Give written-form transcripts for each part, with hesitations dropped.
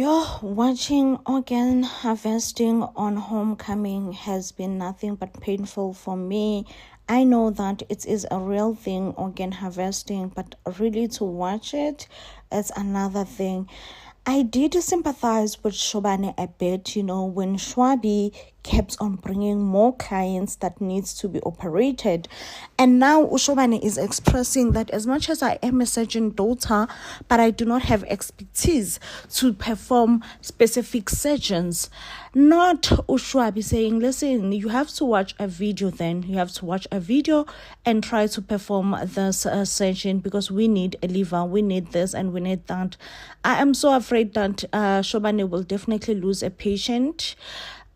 Watching organ harvesting on homecoming has been nothing but painful for me. I know that it is a real thing, organ harvesting, but really to watch it is another thing. I did sympathize with Shobane a bit, when Shwabi kept on bringing more clients that needs to be operated. And now Shobane is expressing that as much as I am a surgeon daughter, but I do not have expertise to perform specific surgeons. Not Ushwabi saying, listen, you have to watch a video then. You have to watch a video and try to perform this surgeon because we need a liver, we need this and we need that. I am so afraid that Shobane will definitely lose a patient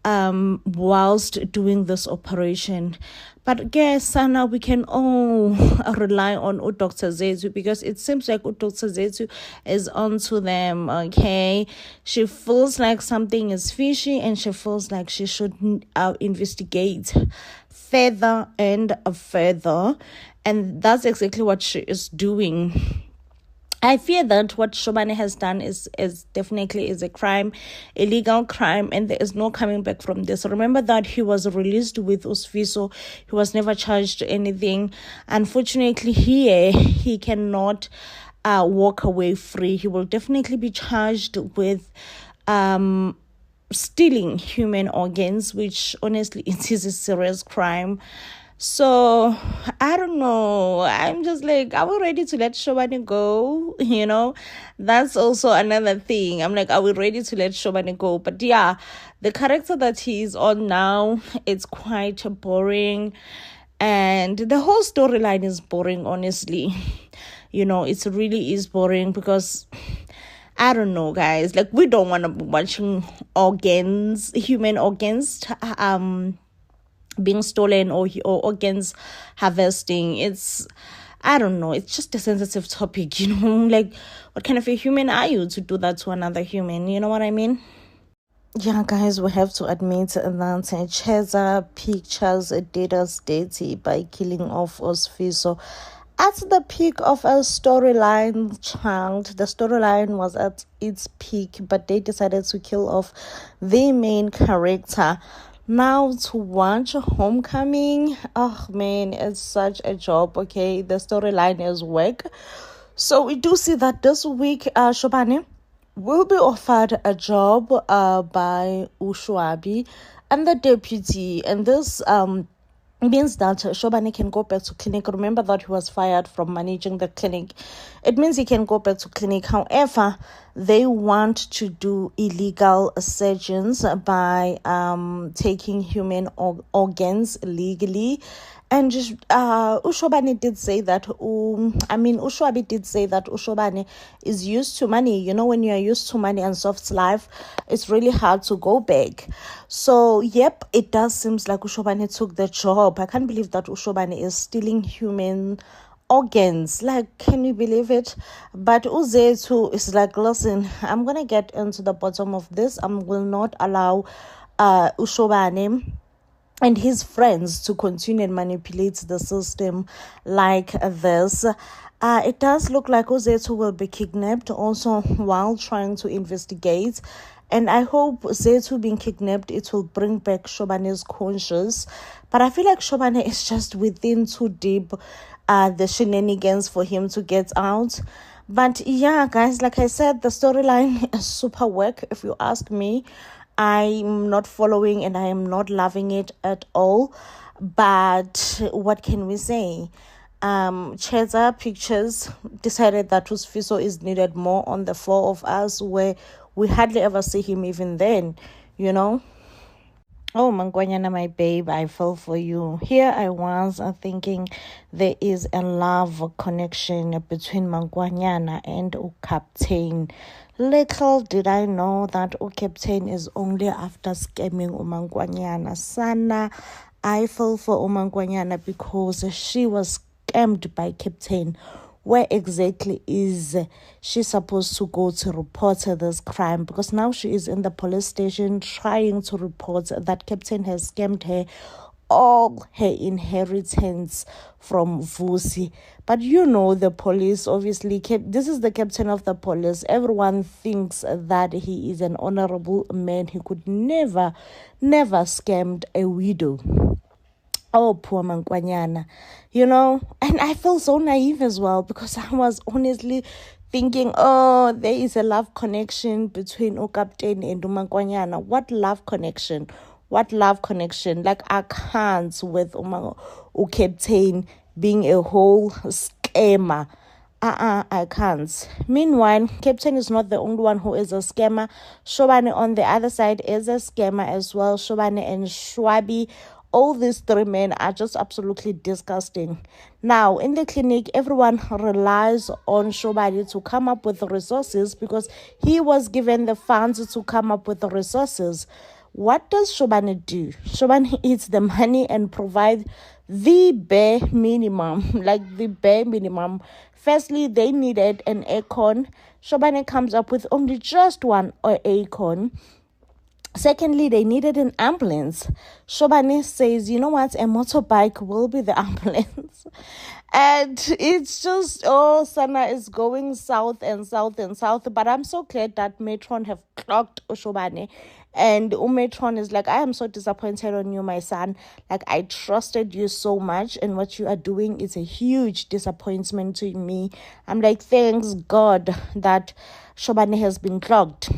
whilst doing this operation. But guess Sana, we can all rely on Dr. Zethu because it seems like Dr. Zethu is onto them, okay? She feels like something is fishy and she feels like she should investigate further and further. And that's exactly what she is doing. I fear that what Shobane has done is definitely a crime, illegal crime, and there is no coming back from this. Remember that he was released with Usfiso. He was never charged anything. Unfortunately, here he cannot walk away free. He will definitely be charged with stealing human organs, which honestly it is a serious crime. So, I don't know. I'm just like, are we ready to let Shobane go? That's also another thing. I'm like, are we ready to let Shobane go? But yeah, the character that he's on now, it's quite boring. And the whole storyline is boring, honestly. It really is boring because I don't know, guys. Like, we don't want to be watching human organs, being stolen or organs harvesting. I don't know, it's just a sensitive topic, like what kind of a human are you to do that to another human? You know what I mean? Yeah, guys, we have to admit that Cheza Pictures did us dirty by killing off Usfiso at the peak of a storyline. The storyline was at its peak, but they decided to kill off the main character. Now to watch Homecoming, oh man, it's such a job, okay? The storyline is work. So we do see that this week, Shobane will be offered a job by Ushwabi and the deputy. And this means that Shobane can go back to clinic. Remember that he was fired from managing the clinic. It means he can go back to clinic. However, they want to do illegal surgeons by taking human organs legally. And just Ushobane did say that Ushwabi did say that Ushobane is used to money. When you are used to money and soft life, it's really hard to go back. So yep, it does seems like Ushobane took the job. I can't believe that Ushobane is stealing human organs. Like, can you believe it? But Uzethu is like, listen, I'm gonna get into the bottom of this. I will not allow Ushobane and his friends to continue and manipulate the system like this. It does look like Uzethu will be kidnapped also while trying to investigate. And I hope Zethu being kidnapped, it will bring back Shobane's conscience. But I feel like Shobane is just within too deep the shenanigans for him to get out. But yeah, guys, like I said, the storyline is super work, if you ask me. I'm not following and I am not loving it at all. But what can we say? Cheza Pictures decided that Usfiso is needed more on the four of us, where we hardly ever see him even then, Oh, Mangwanyana, my babe, I fell for you. Here I was thinking there is a love connection between Mangwanyana and Captain. Little did I know that Captain is only after scamming Mangwanyana. Sana, I fell for Mangwanyana because she was scammed by Captain. Where exactly is she supposed to go to report this crime? Because now she is in the police station trying to report that Captain has scammed her all her inheritance from Vusi. But the police obviously this is the captain of the police. Everyone thinks that he is an honorable man. He could never scammed a widow. Oh, poor Mankwanyana. And I feel so naive as well, because I was honestly thinking, oh, there is a love connection between Okapten and Mankwanyana. What love connection? Like, I can't with Okapten being a whole scammer. I can't. Meanwhile, Captain is not the only one who is a scammer. Shobane on the other side is a scammer as well. Shobane and Shwabi, all these three men are just absolutely disgusting. Now, in the clinic, everyone relies on Shobane to come up with the resources, because he was given the funds to come up with the resources. What does Shobane do? Shobane eats the money and provide the bare minimum, Firstly, they needed an aircon. Shobane comes up with only just one aircon. Secondly, they needed an ambulance. Shobane says, you know what, a motorbike will be the ambulance. And it's just, Sana is going south and south and south. But I'm so glad that Metron have clocked Shobane. And Metron is like, I am so disappointed on you, my son. Like, I trusted you so much, and what you are doing is a huge disappointment to me. I'm like, thanks God that Shobane has been clocked.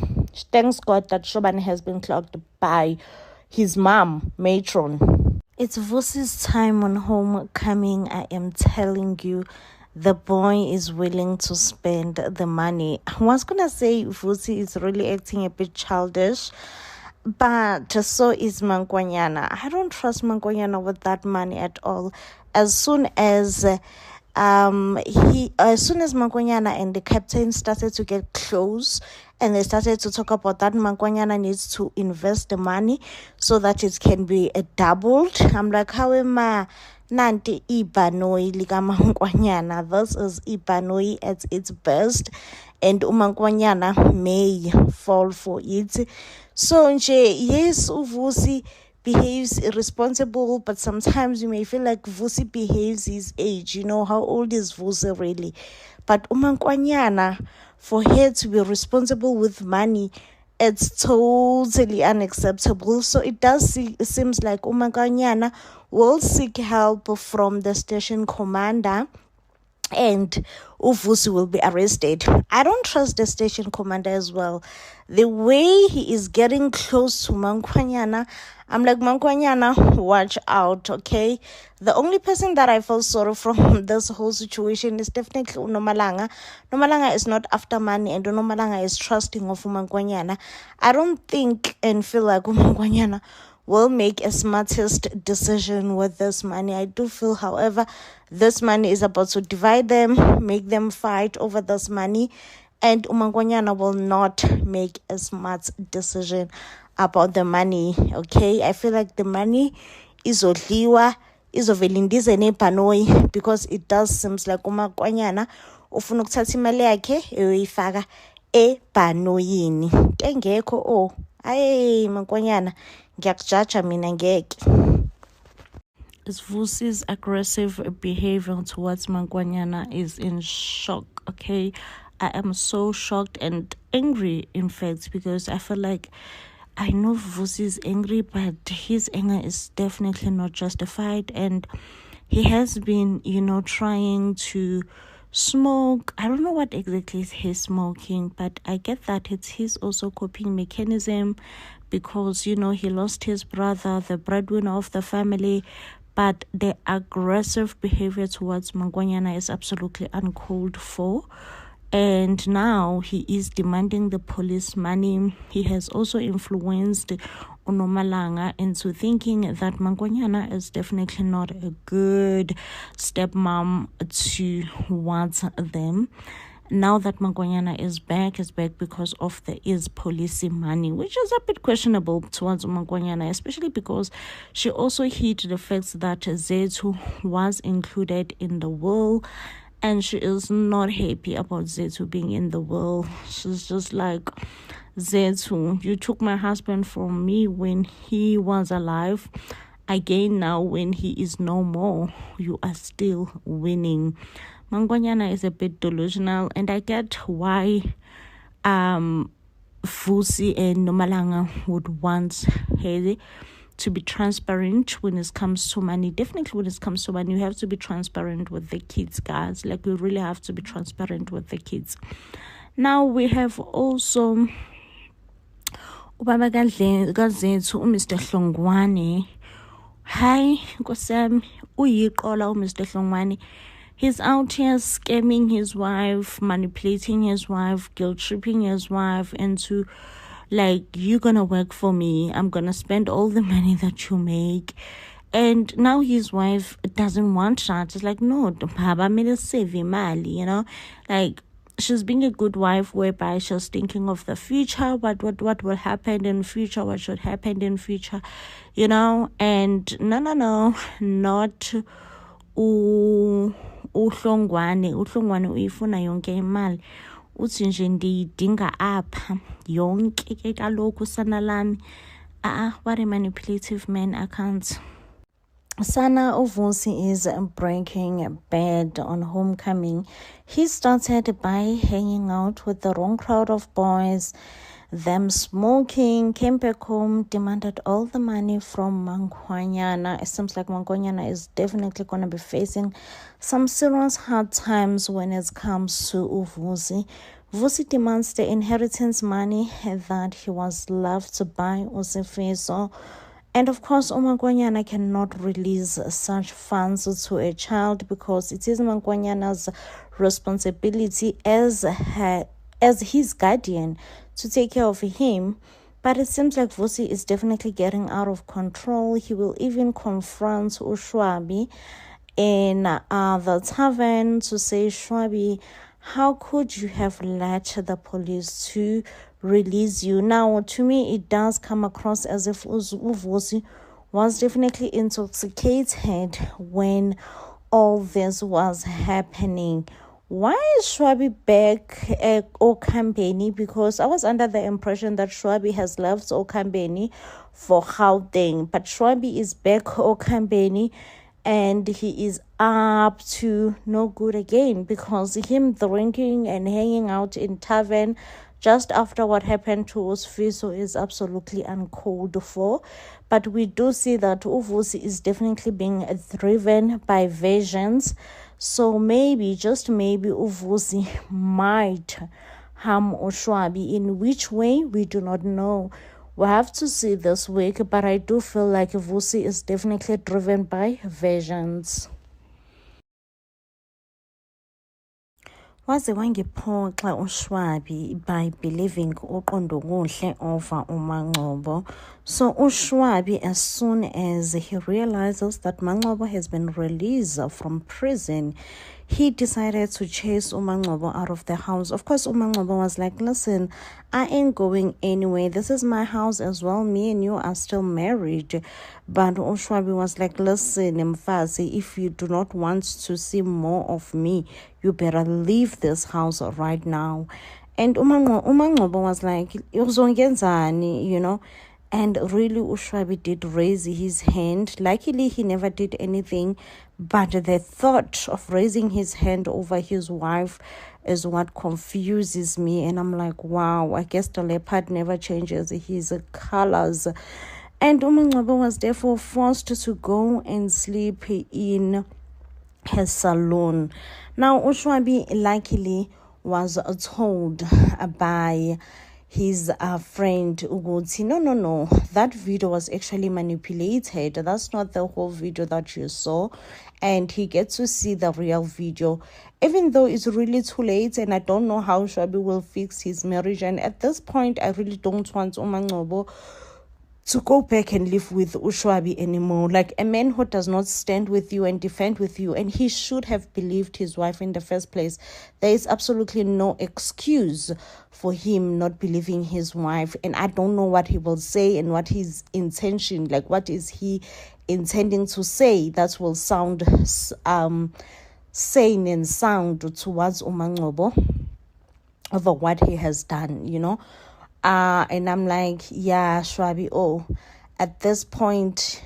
Thanks God that Shobane has been clocked by his mom, Matron. It's Vusi's time on homecoming. I am telling you, the boy is willing to spend the money. I was going to say Vusi is really acting a bit childish, but so is Mankwanyana. I don't trust Mankwanyana with that money at all. As soon as Mankwanyana and the captain started to get close, and they started to talk about that Mankwanyana needs to invest the money so that it can be doubled. I'm like, how am I? Nanti Ibanoi lika Mankwanyana. This is Ibanoi at its best, and Mankwanyana may fall for it. So yes, Vusi behaves irresponsible, but sometimes you may feel like Vusi behaves his age. How old is Vusi really? But Mankwanyana, for her to be responsible with money, it's totally unacceptable. So it seems like Mankwanyana will seek help from the station commander, and Vusi will be arrested. I don't trust the station commander as well. The way he is getting close to Mankwanyana, I'm like, Mankwanyana, watch out, okay? The only person that I feel sorry from this whole situation is definitely Unomalanga. Unomalanga is not after money, and Unomalanga is trusting of Mankwanyana. I don't think and feel like Mankwanyana will make a smartest decision with this money. I do feel, however, this money is about to divide them, make them fight over this money, and Mankwanyana will not make a smart decision about the money, okay? I feel like the money is odliwa, is ovelindize nepanoi, because it does seems like Mankwanyana ufuna ukuthatha imali yakhe eyoyifaka ebhanoyini. Tengekho aye Mankwanyana, ngiyakujaja mina ngeke. It's Vusi's aggressive behavior towards Mankwanyana is in shock, okay? I am so shocked and angry, in fact, because I feel like I know Vusi is angry, but his anger is definitely not justified, and he has been, trying to smoke. I don't know what exactly he's smoking, but I get that it's his also coping mechanism, because, he lost his brother, the breadwinner of the family. But the aggressive behavior towards Mankwanyana is absolutely uncalled for. And now he is demanding the police money. He has also influenced Unomalanga into thinking that Mankwanyana is definitely not a good stepmom towards them. Now that Mankwanyana is back because of the police money, which is a bit questionable towards Mankwanyana, especially because she also hid the fact that Zethu was included in the will, and she is not happy about Zethu being in the will. She's just like, Zethu, you took my husband from me when he was alive. again, now when he is no more, you are still winning. Mangwanyana is a bit delusional, and I get why Vusi and Nomalanga would want Haley to be transparent when it comes to money. Definitely when it comes to money, you have to be transparent with the kids, guys. Like, you really have to be transparent with the kids. Now we have also ubaba kaZethu, Mr. Hlongwane. Hi, Nkosami, uyiqola Mr. Hlongwane. He's out here scamming his wife, manipulating his wife, guilt-tripping his wife into, like, you're gonna work for me, I'm gonna spend all the money that you make. And now his wife doesn't want that. It's like, no, Baba made save mali, you know? Like, she's being a good wife whereby she's thinking of the future, what will happen in future, what should happen in future, you know? And no, not uhlongwane uyifuna yonke imali, uthi nje ndiyidinga apha yonke ke kaloku sana lami. What a manipulative man, I can't. Sana Uvusi is breaking bad on homecoming. He started by hanging out with the wrong crowd of boys, them smoking, came back home, demanded all the money from Mangwanyana. It seems like Mangwanyana is definitely going to be facing some serious hard times when it comes to Uvusi. Vusi demands the inheritance money that he was left by Usifiso. And of course, Mangwanyana cannot release such funds to a child because it is Mangwanyana's responsibility as his guardian to take care of him. But it seems like Vusi is definitely getting out of control. He will even confront Ushwabi in the tavern to say, Shwabi, how could you have let the police to release you? Now, to me, it does come across as if Uvusi was definitely intoxicated when all this was happening. Why is Shwabi back at Okambeni? Because I was under the impression that Shwabi has left Okambeni for Gauteng, but Shwabi is back Okambeni, and he is up to no good again because him drinking and hanging out in tavern just after what happened to Usifiso is absolutely uncalled for. But we do see that Uvusi is definitely being driven by visions. So maybe, just maybe, Uvusi might harm Ushwabi. In which way, we do not know. We'll have to see this week, but I do feel like Vusi is definitely driven by visions. Waze wangiphoxa uShwabi by believing uqondo kuhle over uMangcobo. So uShwabi, as soon as he realizes that Mangcobo has been released from prison, he decided to chase uMangcobo out of the house. Of course, uMangcobo was like, listen, I ain't going anywhere. This is my house as well. Me and you are still married. But uShwabi was like, listen, Mfazi, if you do not want to see more of me, you better leave this house right now. And uMangcobo was like, you know. And really, Ushwabi did raise his hand. Luckily, he never did anything. But the thought of raising his hand over his wife is what confuses me. And I'm like, wow, I guess the leopard never changes his colors. And Umangcobo was therefore forced to go and sleep in his saloon. Now, Ushwabi luckily was told by his friend Uguti, no, that video was actually manipulated. That's not the whole video that you saw. And he gets to see the real video, even though it's really too late, and I don't know how Shwabi will fix his marriage. And at this point, I really don't want Umangcobo to go back and live with Ushwabi anymore. Like, a man who does not stand with you and defend with you, and he should have believed his wife in the first place. There is absolutely no excuse for him not believing his wife. And I don't know what he will say and what his intention, like what is he intending to say that will sound sane and sound towards Umangcobo over what he has done, you know. And I'm like, yeah, Shwabi, at this point,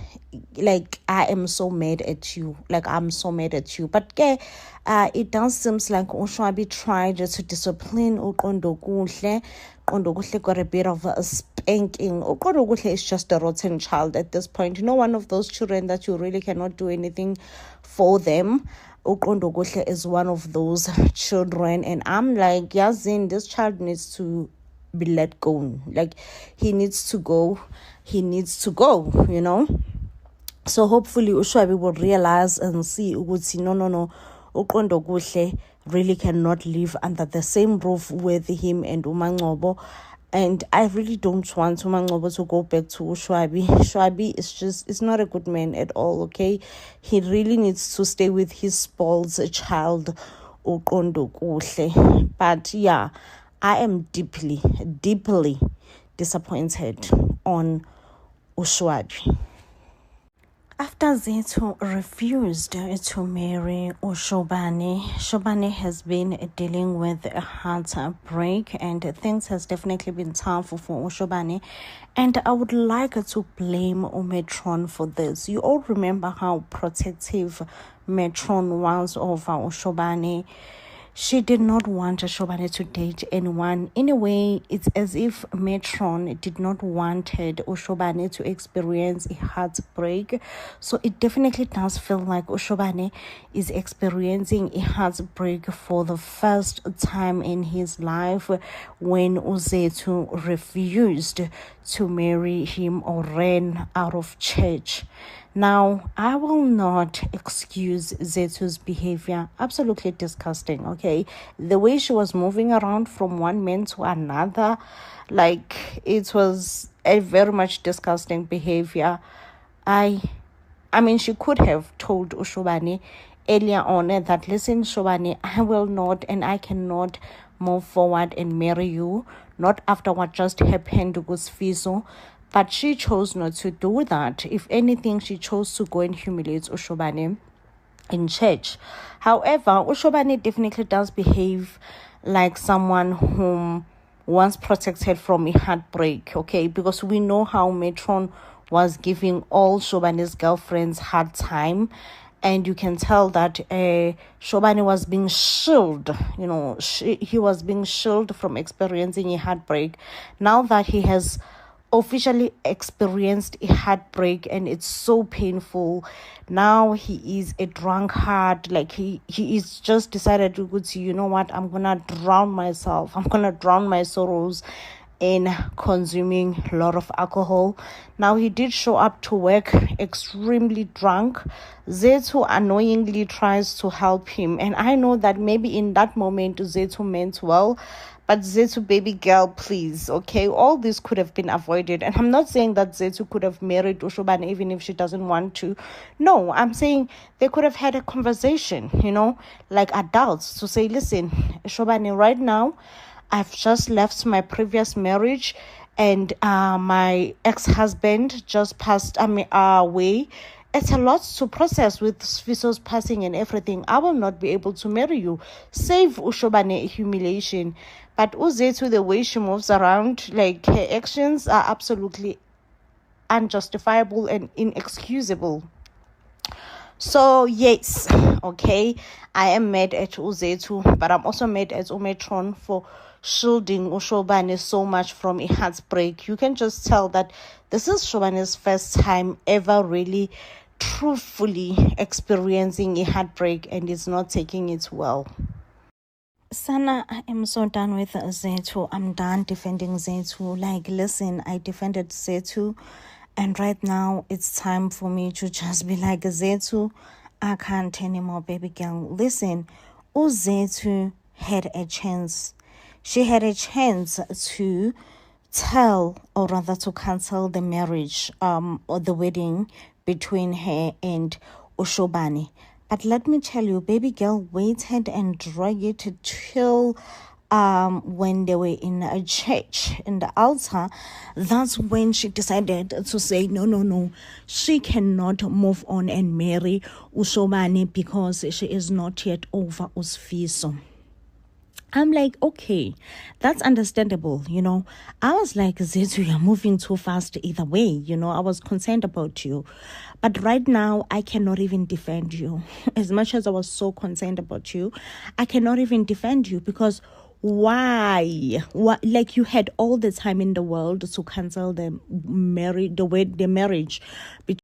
like, I am so mad at you. Like, I'm so mad at you. But it does seems like uShwabi tried to discipline uQondo Kuhle. Qondo Kuhle got a bit of a spanking. Qondo Kuhle is just a rotten child at this point. You know, one of those children that you really cannot do anything for them. Qondo Kuhle is one of those children. And I'm like, Yazin, this child needs to be let go. Like, he needs to go. He needs to go, you know. So hopefully uShwabi will realize and see ukuthi no, uQondo Kuhle really cannot live under the same roof with him and uMaNgcobo. And I really don't want uMaNgcobo to go back to uShwabi. Shwabi is just, it's not a good man at all, okay? He really needs to stay with his spoiled child, uQondo Kuhle. But yeah, I am deeply disappointed on uShwabi. After Zethu refused to marry uShobane, Shobane has been dealing with a heartbreak, and things has definitely been tough for uShobane. And I would like to blame Metron for this. You all remember how protective Metron was over uShobane. She did not want Shobane to date anyone. In a way, it's as if Metron did not want uShobane to experience a heartbreak. So it definitely does feel like uShobane is experiencing a heartbreak for the first time in his life when uZethu refused to marry him or ran out of church. Now, I will not excuse Zethu's behavior. Absolutely disgusting, okay? The way she was moving around from one man to another, like, it was a very much disgusting behavior. I mean, she could have told uShobane earlier on that, listen, Shobane, I will not and I cannot move forward and marry you, not after what just happened to Sifiso. But she chose not to do that. If anything, she chose to go and humiliate uShobane in church. However, uShobane definitely does behave like someone whom once protected from a heartbreak, okay? Because we know how Metron was giving all Shobane's girlfriends hard time. And you can tell that Shobane was being shielded, you know, he was being shielded from experiencing a heartbreak. Now that he has officially experienced a heartbreak and it's so painful, now he is a drunkard. Like, he is just decided to go to, you know what, I'm gonna drown myself, I'm gonna drown my sorrows in consuming a lot of alcohol. Now, he did show up to work extremely drunk. Zethu annoyingly tries to help him, and I know that maybe in that moment Zethu meant well, but Zethu, baby girl, please, okay? All this could have been avoided. And I'm not saying that Zethu could have married uShobane even if she doesn't want to. No, I'm saying they could have had a conversation, you know, like adults, to say, listen, Shobane, right now, I've just left my previous marriage and my ex-husband just passed away. It's a lot to process with Sifiso's passing and everything. I will not be able to marry you. Save uShobane humiliation. But uZethu, the way she moves around, like, her actions are absolutely unjustifiable and inexcusable. So, yes, okay, I am mad at uZethu, but I'm also mad at Metron for shielding uShobane so much from a heartbreak. You can just tell that this is Shobane's first time ever really truthfully experiencing a heartbreak, and is not taking it well. Sana, I am so done with Zethu. I'm done defending Zethu. Like, listen, I defended Zethu, and right now it's time for me to just be like, Zethu, I can't anymore, baby girl. Listen, uZethu had a chance. She had a chance to tell, or rather to cancel the marriage, or the wedding between her and uShobane. But let me tell you, baby girl waited and dragged it till when they were in a church, in the altar. That's when she decided to say, no, she cannot move on and marry uShobane because she is not yet over Sifiso. I'm like, okay, that's understandable, you know. I was like, Zizu, you're moving too fast either way, you know. I was concerned about you. But right now, I cannot even defend you. As much as I was so concerned about you, I cannot even defend you because why? What, like you had all the time in the world to cancel the marriage